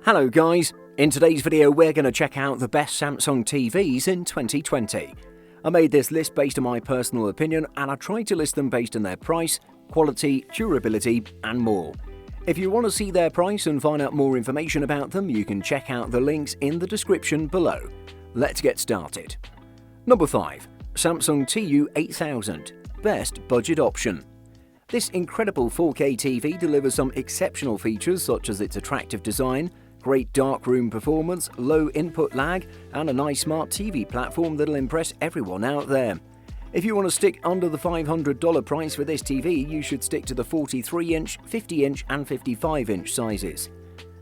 Hello guys, in today's video we're going to check out the best Samsung TVs in 2020. I made this list based on my personal opinion and I tried to list them based on their price, quality, durability and more. If you want to see their price and find out more information about them, you can check out the links in the description below. Let's get started. Number 5. Samsung TU8000 Best Budget Option. This incredible 4K TV delivers some exceptional features such as its attractive design, great darkroom performance, low input lag, and a nice smart TV platform that'll impress everyone out there. If you want to stick under the $500 price for this TV, you should stick to the 43-inch, 50-inch and 55-inch sizes.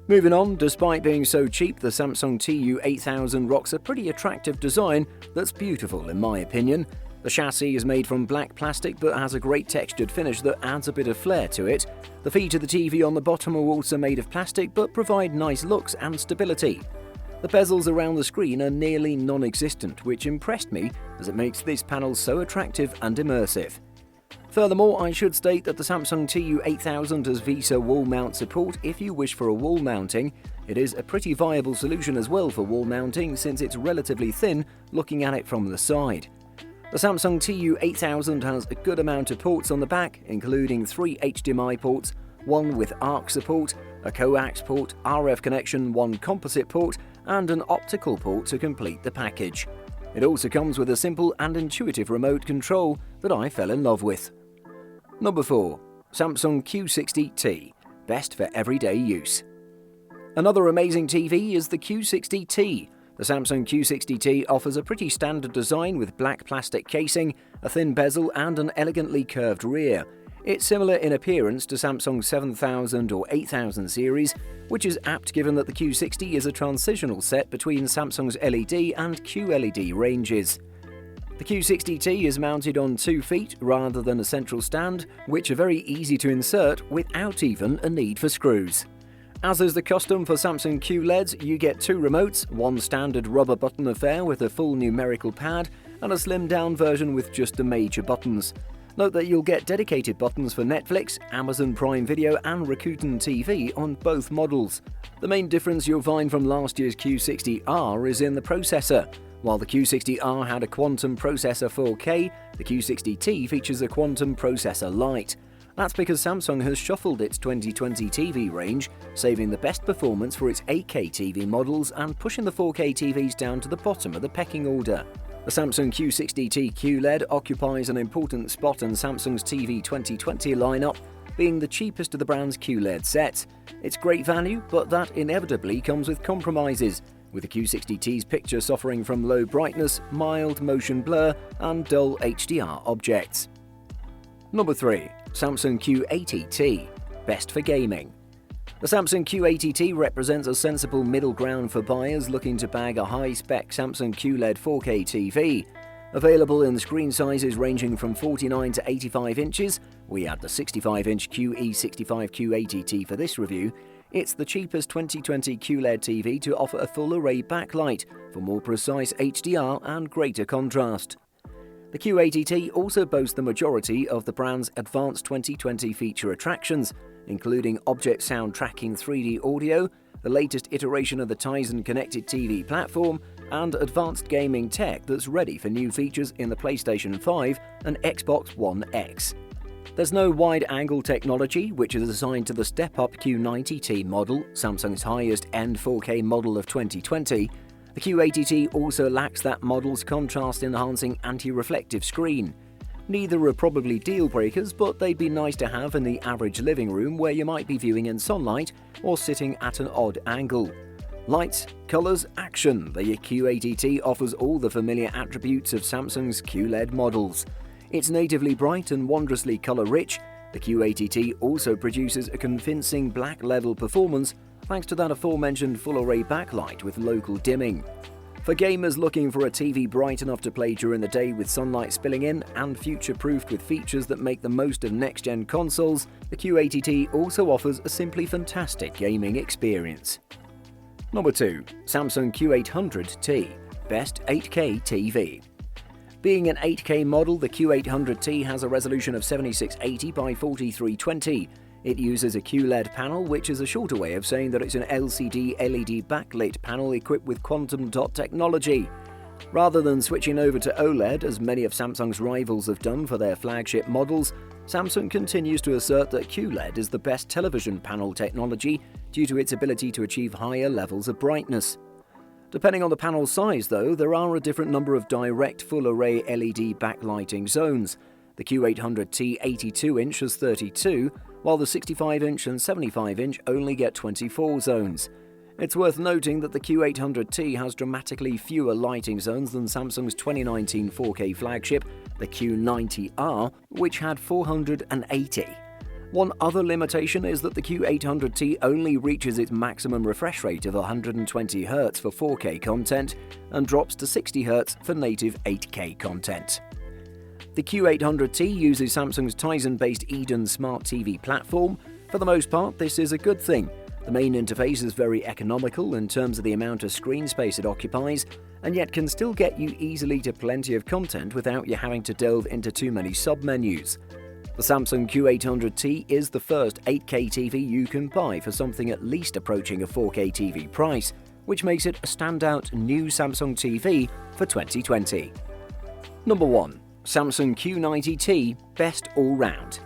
Moving on, despite being so cheap, the Samsung TU8000 rocks a pretty attractive design that's beautiful in my opinion. The chassis is made from black plastic but has a great textured finish that adds a bit of flair to it. The feet of the TV on the bottom are also made of plastic but provide nice looks and stability. The bezels around the screen are nearly non-existent, which impressed me as it makes this panel so attractive and immersive. Furthermore, I should state that the Samsung TU8000 has VESA wall mount support if you wish for a wall mounting. It is a pretty viable solution as well for wall mounting since it's relatively thin looking at it from the side. The Samsung TU8000 has a good amount of ports on the back, including 3 HDMI ports, 1 with ARC support, a coax port, RF connection, 1 composite port, and an optical port to complete the package. It also comes with a simple and intuitive remote control that I fell in love with. Number 4. Samsung Q60T Best for Everyday Use. Another amazing TV is the Q60T. The Samsung Q60T offers a pretty standard design with black plastic casing, a thin bezel and an elegantly curved rear. It's similar in appearance to Samsung's 7000 or 8000 series, which is apt given that the Q60 is a transitional set between Samsung's LED and QLED ranges. The Q60T is mounted on 2 feet rather than a central stand, which are very easy to insert without even a need for screws. As is the custom for Samsung QLEDs, you get 2 remotes, 1 standard rubber button affair with a full numerical pad, and a slimmed down version with just the major buttons. Note that you'll get dedicated buttons for Netflix, Amazon Prime Video and Rakuten TV on both models. The main difference you'll find from last year's Q60R is in the processor. While the Q60R had a Quantum Processor 4K, the Q60T features a Quantum Processor Lite. That's because Samsung has shuffled its 2020 TV range, saving the best performance for its 8K TV models and pushing the 4K TVs down to the bottom of the pecking order. The Samsung Q60T QLED occupies an important spot in Samsung's TV 2020 lineup, being the cheapest of the brand's QLED sets. It's great value, but that inevitably comes with compromises, with the Q60T's picture suffering from low brightness, mild motion blur, and dull HDR objects. Number 3. Samsung Q80T Best for Gaming. The Samsung Q80T represents a sensible middle ground for buyers looking to bag a high-spec Samsung QLED 4K TV. Available in screen sizes ranging from 49 to 85 inches, we had the 65-inch QE65Q80T for this review. It's the cheapest 2020 QLED TV to offer a full-array backlight for more precise HDR and greater contrast. The Q80T also boasts the majority of the brand's advanced 2020 feature attractions, including object sound tracking 3D audio, the latest iteration of the Tizen connected TV platform, and advanced gaming tech that's ready for new features in the PlayStation 5 and Xbox One X. There's no wide-angle technology, which is assigned to the step-up Q90T model, Samsung's highest-end 4K model of 2020. The Q80T also lacks that model's contrast-enhancing anti-reflective screen. Neither are probably deal breakers, but they'd be nice to have in the average living room where you might be viewing in sunlight or sitting at an odd angle. Lights, colors, action. The Q80T offers all the familiar attributes of Samsung's QLED models. It's natively bright and wondrously color-rich. The Q80T also produces a convincing black level performance thanks to that aforementioned full-array backlight with local dimming. For gamers looking for a TV bright enough to play during the day with sunlight spilling in and future-proofed with features that make the most of next-gen consoles, the Q80T also offers a simply fantastic gaming experience. Number 2. Samsung Q800T Best 8K TV. Being an 8K model, the Q800T has a resolution of 7680 by 4320. It uses a QLED panel, which is a shorter way of saying that it's an LCD LED backlit panel equipped with quantum dot technology. Rather than switching over to OLED, as many of Samsung's rivals have done for their flagship models, Samsung continues to assert that QLED is the best television panel technology due to its ability to achieve higher levels of brightness. Depending on the panel size, though, there are a different number of direct full-array LED backlighting zones. The Q800T 82-inch has 32, while the 65-inch and 75-inch only get 24 zones. It's worth noting that the Q800T has dramatically fewer lighting zones than Samsung's 2019 4K flagship, the Q90R, which had 480. One other limitation is that the Q800T only reaches its maximum refresh rate of 120Hz for 4K content and drops to 60Hz for native 8K content. The Q800T uses Samsung's Tizen-based Eden Smart TV platform. For the most part, this is a good thing. The main interface is very economical in terms of the amount of screen space it occupies, and yet can still get you easily to plenty of content without you having to delve into too many sub-menus. The Samsung Q800T is the first 8K TV you can buy for something at least approaching a 4K TV price, which makes it a standout new Samsung TV for 2020. Number 1. Samsung Q90T Best All-Round.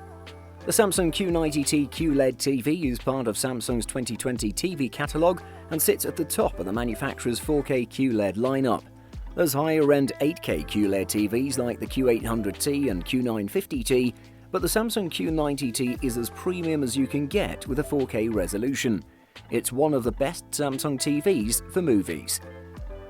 The Samsung Q90T QLED TV is part of Samsung's 2020 TV catalogue and sits at the top of the manufacturer's 4K QLED lineup. There's higher-end 8K QLED TVs like the Q800T and Q950T, but the Samsung Q90T is as premium as you can get with a 4K resolution. It's one of the best Samsung TVs for movies.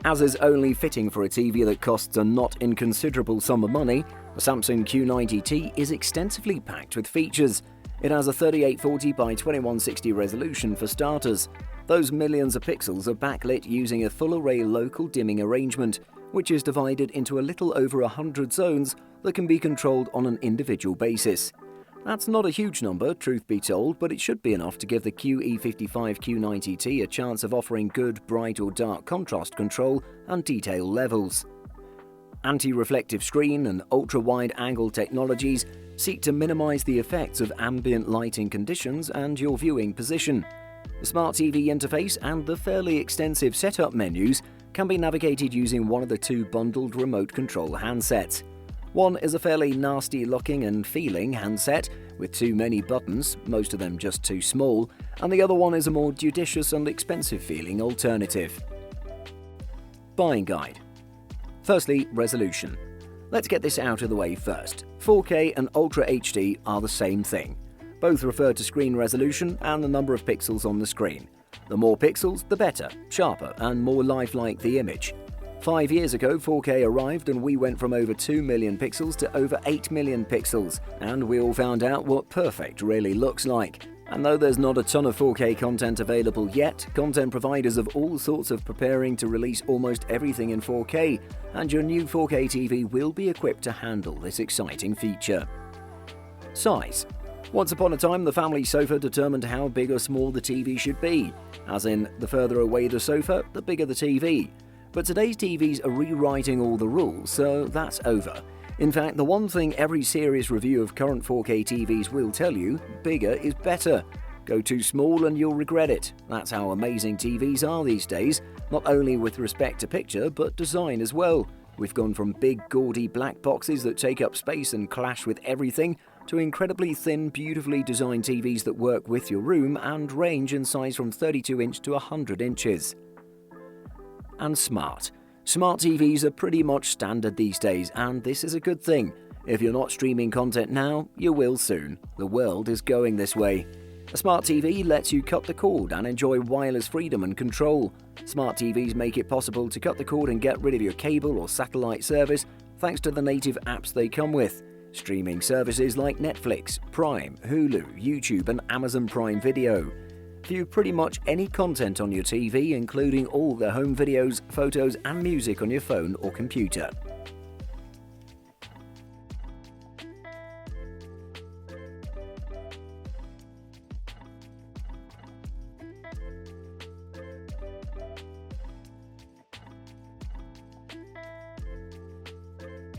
As is only fitting for a TV that costs a not inconsiderable sum of money, the Samsung Q90T is extensively packed with features. It has a 3840 by 2160 resolution for starters. Those millions of pixels are backlit using a full-array local dimming arrangement, which is divided into a little over 100 zones that can be controlled on an individual basis. That's not a huge number, truth be told, but it should be enough to give the QE55 Q90T a chance of offering good bright or dark contrast control and detail levels. Anti-reflective screen and ultra-wide angle technologies seek to minimize the effects of ambient lighting conditions and your viewing position. The Smart TV interface and the fairly extensive setup menus can be navigated using one of the two bundled remote control handsets. One is a fairly nasty looking and feeling handset with too many buttons, most of them just too small, and the other one is a more judicious and expensive feeling alternative. Buying guide. Firstly, resolution. Let's get this out of the way first. 4K and Ultra HD are the same thing. Both refer to screen resolution and the number of pixels on the screen. The more pixels, the better, sharper, and more lifelike the image. 5 years ago, 4K arrived and we went from over 2 million pixels to over 8 million pixels, and we all found out what perfect really looks like. And though there's not a ton of 4K content available yet, content providers of all sorts are preparing to release almost everything in 4K, and your new 4K TV will be equipped to handle this exciting feature. Size. Once upon a time, the family sofa determined how big or small the TV should be, as in, the further away the sofa, the bigger the TV. But today's TVs are rewriting all the rules, so that's over. In fact, the one thing every serious review of current 4K TVs will tell you, bigger is better. Go too small and you'll regret it. That's how amazing TVs are these days, not only with respect to picture, but design as well. We've gone from big, gaudy black boxes that take up space and clash with everything, to incredibly thin, beautifully designed TVs that work with your room and range in size from 32-inch to 100 inches. And smart. Smart TVs are pretty much standard these days, and this is a good thing. If you're not streaming content now, you will soon. The world is going this way. A smart TV lets you cut the cord and enjoy wireless freedom and control. Smart TVs make it possible to cut the cord and get rid of your cable or satellite service thanks to the native apps they come with. Streaming services like Netflix, Prime, Hulu, YouTube, and Amazon Prime Video. View pretty much any content on your TV, including all the home videos, photos, and music on your phone or computer.